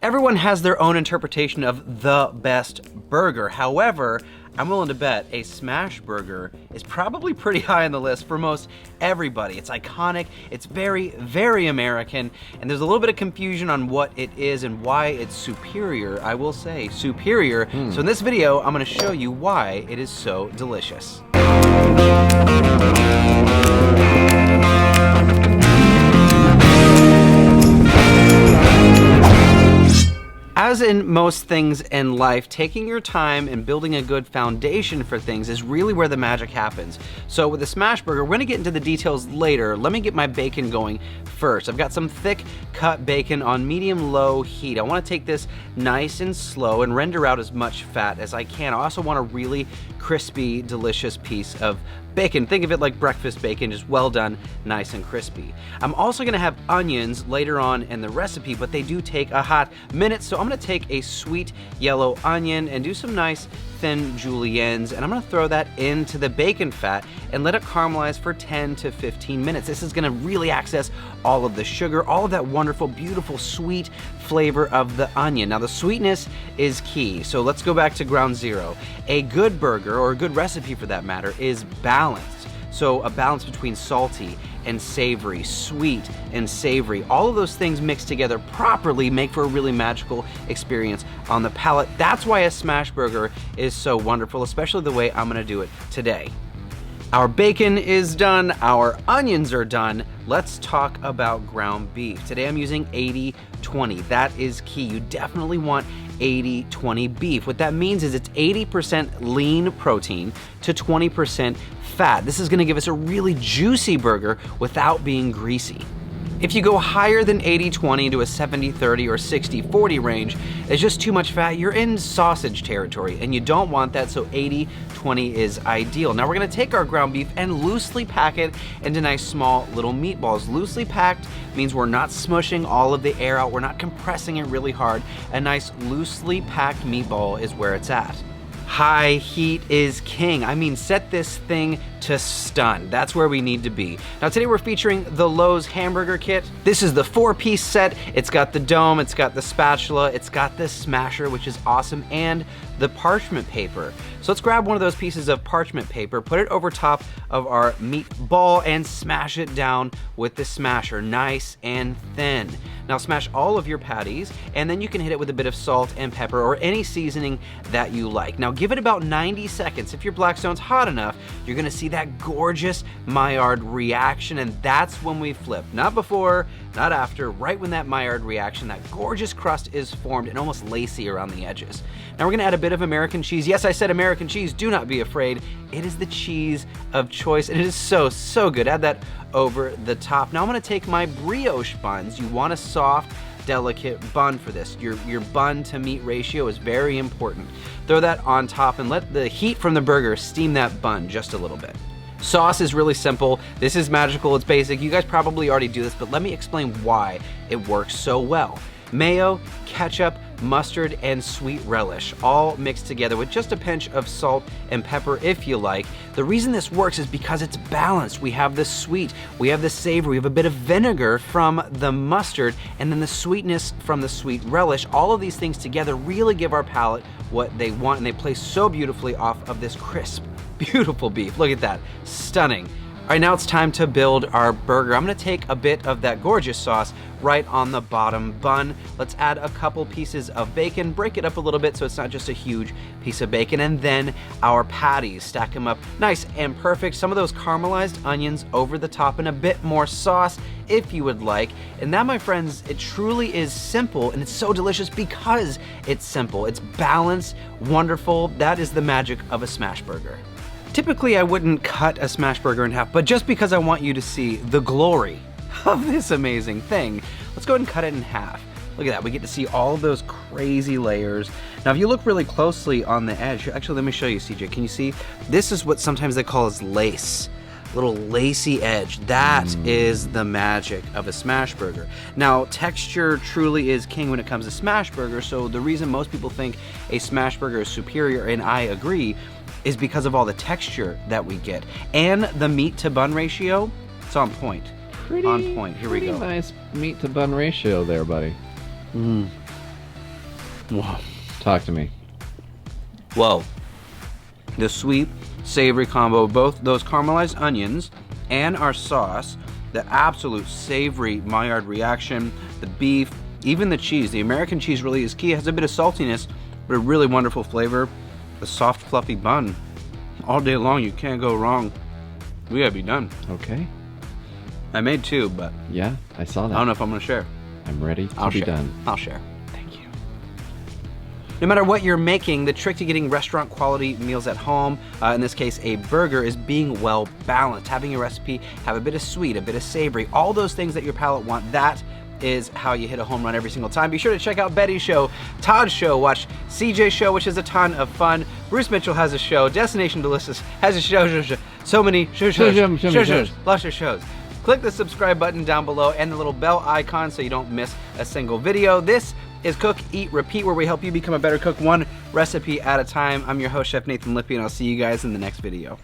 Everyone has their own interpretation of the best burger. However, I'm willing to bet a smash burger is probably pretty high on the list for most everybody. It's iconic, it's very, very American, and there's a little bit of confusion on what it is and why it's superior. I will say superior. So in this video, I'm gonna show you why it is so delicious. As in most things in life, taking your time and building a good foundation for things is really where the magic happens. So with the smash burger, we're gonna get into the details later. Let me get my bacon going first. I've got some thick cut bacon on medium-low heat. I wanna take this nice and slow and render out as much fat as I can. I also want a really crispy, delicious piece of bacon. Think of it like breakfast bacon, just well done, nice and crispy. I'm also gonna have onions later on in the recipe, but they do take a hot minute, so I'm gonna take a sweet yellow onion and do some nice thin juliennes, and I'm gonna throw that into the bacon fat and let it caramelize for 10 to 15 minutes. This is gonna really access all of the sugar, all of that wonderful, beautiful, sweet flavor of the onion. Now the sweetness is key, so let's go back to ground zero. A good burger, or a good recipe for that matter, is balanced. So a balance between salty and savory, sweet and savory. All of those things mixed together properly make for a really magical experience on the palate. That's why a smash burger is so wonderful, especially the way I'm gonna do it today. Our bacon is done, our onions are done. Let's talk about ground beef. Today I'm using 80-20. That is key. You definitely want 80-20 beef. What that means is it's 80% lean protein to 20% fat. This is gonna give us a really juicy burger without being greasy. If you go higher than 80-20 to a 70-30 or 60-40 range, it's just too much fat. You're in sausage territory and you don't want that, so 80-20 is ideal. Now we're gonna take our ground beef and loosely pack it into nice small little meatballs. Loosely packed means we're not smushing all of the air out, we're not compressing it really hard. A nice loosely packed meatball is where it's at. High heat is king. I mean, set this thing to stun. That's where we need to be. Now today we're featuring the Lowe's hamburger kit. This is the 4-piece set. It's got the dome, it's got the spatula, it's got the smasher, which is awesome, and the parchment paper. So let's grab one of those pieces of parchment paper, put it over top of our meatball, and smash it down with the smasher, nice and thin. Now smash all of your patties, and then you can hit it with a bit of salt and pepper or any seasoning that you like. Now give it about 90 seconds. If your Blackstone's hot enough, you're gonna see that gorgeous Maillard reaction, and that's when we flip. Not before, not after, right when that Maillard reaction, that gorgeous crust is formed and almost lacy around the edges. Now we're gonna add a bit of American cheese. Yes, I said American cheese, do not be afraid. It is the cheese of choice, and it is so, so good. Add that over the top. Now I'm gonna take my brioche buns. You want a soft, delicate bun for this. Your bun to meat ratio is very important. Throw that on top and let the heat from the burger steam that bun just a little bit. Sauce is really simple. This is magical, it's basic. You guys probably already do this, but let me explain why it works so well. Mayo, ketchup, mustard, and sweet relish, all mixed together with just a pinch of salt and pepper if you like. The reason this works is because it's balanced. We have the sweet, we have the savory, we have a bit of vinegar from the mustard, and then the sweetness from the sweet relish. All of these things together really give our palate what they want, and they play so beautifully off of this crisp, beautiful beef. Look at that, stunning. All right, now it's time to build our burger. I'm gonna take a bit of that gorgeous sauce right on the bottom bun. Let's add a couple pieces of bacon, break it up a little bit so it's not just a huge piece of bacon, and then our patties, stack them up nice and perfect. Some of those caramelized onions over the top and a bit more sauce if you would like. And that, my friends, it truly is simple, and it's so delicious because it's simple. It's balanced, wonderful. That is the magic of a smash burger. Typically, I wouldn't cut a smash burger in half, but just because I want you to see the glory of this amazing thing, let's go ahead and cut it in half. Look at that, we get to see all of those crazy layers. Now, if you look really closely on the edge, actually, let me show you, CJ. Can you see? This is what sometimes they call as lace. Little lacy edge. That is the magic of a smash burger. Now, texture truly is king when it comes to smash burger, so the reason most people think a smash burger is superior, and I agree, is because of all the texture that we get. And the meat to bun ratio, it's on point. On point. Here we go. Nice meat to bun ratio there, buddy. Whoa. Talk to me. Whoa. The sweet, savory combo, both those caramelized onions and our sauce, the absolute savory Maillard reaction, the beef, even the cheese. The American cheese really is key. It has a bit of saltiness, but a really wonderful flavor. The soft, fluffy bun. All day long, you can't go wrong. We gotta be done. Okay. I made two, but Yeah, I saw that. I don't know if I'm gonna share. I'm ready to I'll be share. done. I'll share. Thank you. No matter what you're making, the trick to getting restaurant quality meals at home, in this case a burger, is being well balanced. Having your recipe have a bit of sweet, a bit of savory, all those things that your palate want. That is how you hit a home run every single time. Be sure to check out Betty's show, Todd's show, watch CJ's show, which is a ton of fun. Bruce Mitchell has a show, Destination Delicious has a show, so many shows, lots of shows. Click the subscribe button down below and the little bell icon so you don't miss a single video. This is Cook, Eat, Repeat, where we help you become a better cook one recipe at a time. I'm your host, Chef Nathan Lippy, and I'll see you guys in the next video.